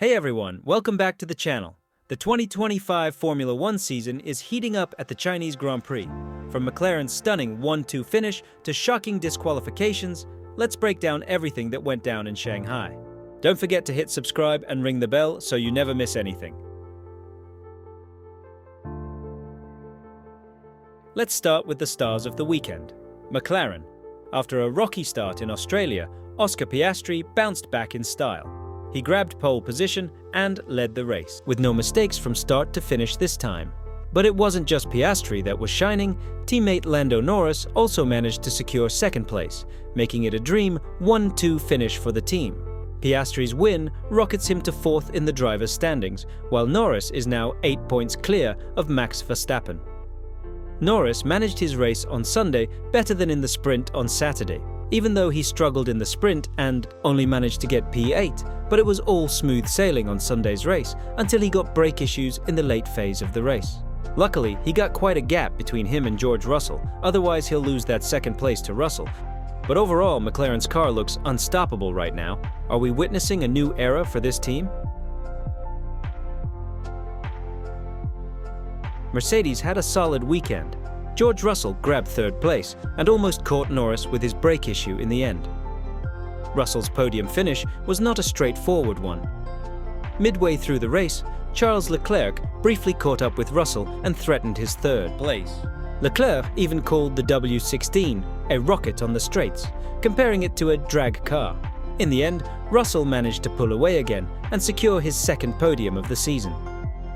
Hey everyone, welcome back to the channel. The 2025 Formula One season is heating up at the Chinese Grand Prix. From McLaren's stunning 1-2 finish to shocking disqualifications, let's break down everything that went down in Shanghai. Don't forget to hit subscribe and ring the bell so you never miss anything. Let's start with the stars of the weekend. McLaren. After a rocky start in Australia, Oscar Piastri bounced back in style. He grabbed pole position and led the race, with no mistakes from start to finish this time. But it wasn't just Piastri that was shining. Teammate Lando Norris also managed to secure second place, making it a dream 1-2 finish for the team. Piastri's win rockets him to fourth in the drivers' standings, while Norris is now 8 points clear of Max Verstappen. Norris managed his race on Sunday better than in the sprint on Saturday, even though he struggled in the sprint and only managed to get P8, but it was all smooth sailing on Sunday's race until he got brake issues in the late phase of the race. Luckily, he got quite a gap between him and George Russell, otherwise he'll lose that second place to Russell. But overall, McLaren's car looks unstoppable right now. Are we witnessing a new era for this team? Mercedes had a solid weekend. George Russell grabbed third place and almost caught Norris with his brake issue in the end. Russell's podium finish was not a straightforward one. Midway through the race, Charles Leclerc briefly caught up with Russell and threatened his third place. Leclerc even called the W16 a rocket on the straights, comparing it to a drag car. In the end, Russell managed to pull away again and secure his second podium of the season.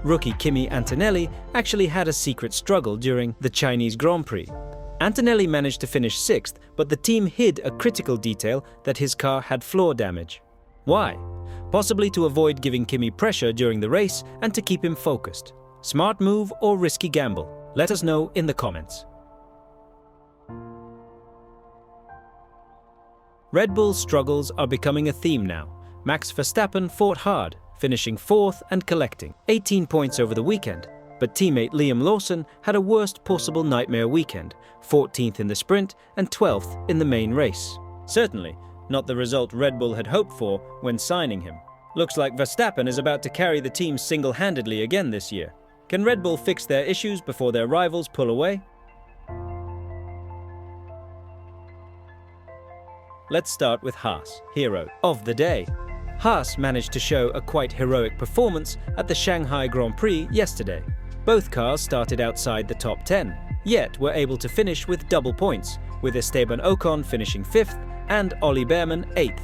Rookie Kimi Antonelli actually had a secret struggle during the Chinese Grand Prix. Antonelli managed to finish sixth, but the team hid a critical detail that his car had floor damage. Why? Possibly to avoid giving Kimi pressure during the race and to keep him focused. Smart move or risky gamble? Let us know in the comments. Red Bull's struggles are becoming a theme now. Max Verstappen fought hard, finishing fourth and collecting 18 points over the weekend. But teammate Liam Lawson had a worst possible nightmare weekend, 14th in the sprint and 12th in the main race. Certainly not the result Red Bull had hoped for when signing him. Looks like Verstappen is about to carry the team single-handedly again this year. Can Red Bull fix their issues before their rivals pull away? Let's start with Haas, hero of the day. Haas managed to show a quite heroic performance at the Shanghai Grand Prix yesterday. Both cars started outside the top 10, yet were able to finish with double points, with Esteban Ocon finishing 5th and Ollie Bearman 8th.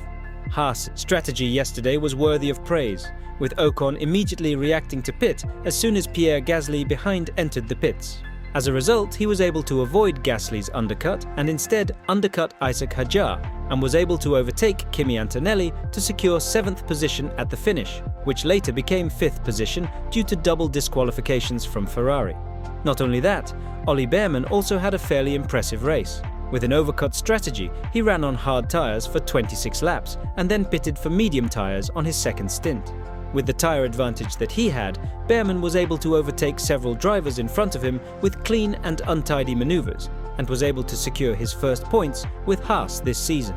Haas' strategy yesterday was worthy of praise, with Ocon immediately reacting to pit as soon as Pierre Gasly behind entered the pits. As a result, he was able to avoid Gasly's undercut and instead undercut Isaac Hadjar, and was able to overtake Kimi Antonelli to secure 7th position at the finish, which later became 5th position due to double disqualifications from Ferrari. Not only that, Ollie Bearman also had a fairly impressive race. With an overcut strategy, he ran on hard tyres for 26 laps and then pitted for medium tyres on his second stint. With the tyre advantage that he had, Bearman was able to overtake several drivers in front of him with clean and untidy maneuvers, and was able to secure his first points with Haas this season.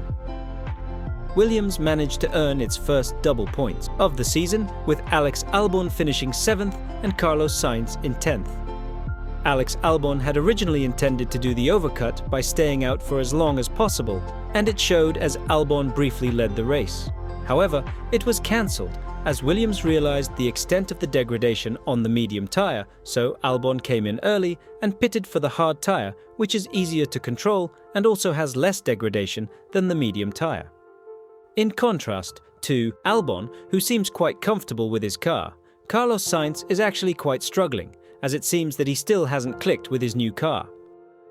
Williams managed to earn its first double points of the season, with Alex Albon finishing 7th and Carlos Sainz in 10th. Alex Albon had originally intended to do the overcut by staying out for as long as possible, and it showed as Albon briefly led the race. However, it was cancelled as Williams realized the extent of the degradation on the medium tyre, so Albon came in early and pitted for the hard tyre, which is easier to control and also has less degradation than the medium tyre. In contrast to Albon, who seems quite comfortable with his car, Carlos Sainz is actually quite struggling, as it seems that he still hasn't clicked with his new car.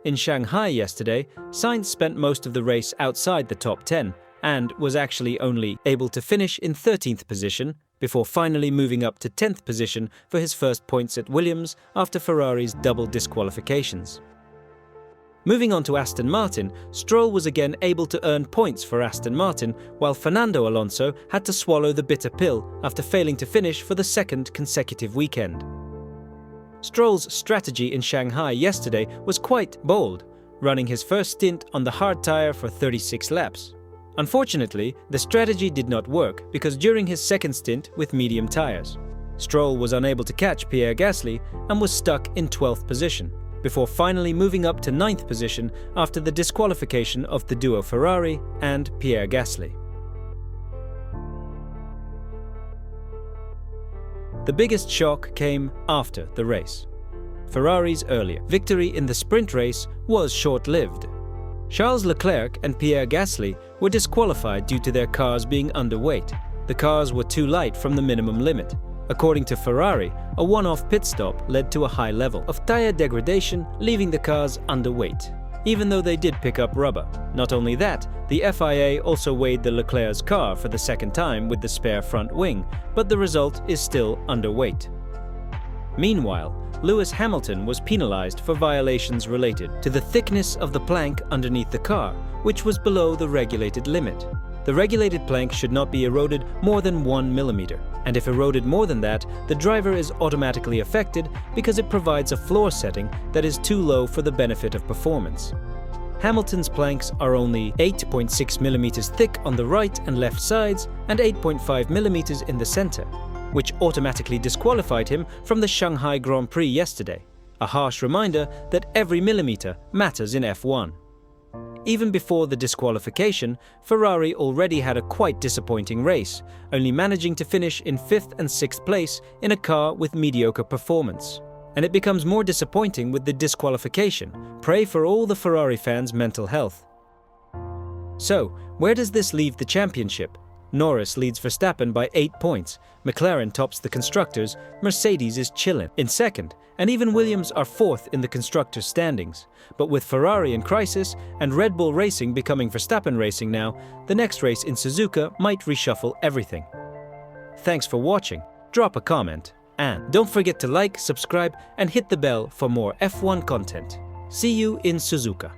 In Shanghai yesterday, Sainz spent most of the race outside the top 10, and was actually only able to finish in 13th position before finally moving up to 10th position for his first points at Williams after Ferrari's double disqualifications. Moving on to Aston Martin, Stroll was again able to earn points for Aston Martin, while Fernando Alonso had to swallow the bitter pill after failing to finish for the second consecutive weekend. Stroll's strategy in Shanghai yesterday was quite bold, running his first stint on the hard tyre for 36 laps. Unfortunately, the strategy did not work because during his second stint with medium tires, Stroll was unable to catch Pierre Gasly and was stuck in 12th position, before finally moving up to 9th position after the disqualification of the duo Ferrari and Pierre Gasly. The biggest shock came after the race. Ferrari's earlier victory in the sprint race was short-lived. Charles Leclerc and Pierre Gasly were disqualified due to their cars being underweight. The cars were too light from the minimum limit. According to Ferrari, a one-off pit stop led to a high level of tire degradation, leaving the cars underweight, even though they did pick up rubber. Not only that, the FIA also weighed the Leclerc's car for the second time with the spare front wing, but the result is still underweight. Meanwhile, Lewis Hamilton was penalized for violations related to the thickness of the plank underneath the car, which was below the regulated limit. The regulated plank should not be eroded more than 1 millimeter, and if eroded more than that, the driver is automatically affected because it provides a floor setting that is too low for the benefit of performance. Hamilton's planks are only 8.6 millimeters thick on the right and left sides and 8.5 millimeters in the center, which automatically disqualified him from the Shanghai Grand Prix yesterday. A harsh reminder that every millimeter matters in F1. Even before the disqualification, Ferrari already had a quite disappointing race, only managing to finish in 5th and 6th place in a car with mediocre performance. And it becomes more disappointing with the disqualification. Pray for all the Ferrari fans' mental health. So, where does this leave the championship? Norris leads Verstappen by 8 points, McLaren tops the constructors, Mercedes is chilling in second, and even Williams are 4th in the constructors' standings. But with Ferrari in crisis and Red Bull Racing becoming Verstappen Racing now, the next race in Suzuka might reshuffle everything. Thanks for watching, drop a comment, and don't forget to like, subscribe, and hit the bell for more F1 content. See you in Suzuka.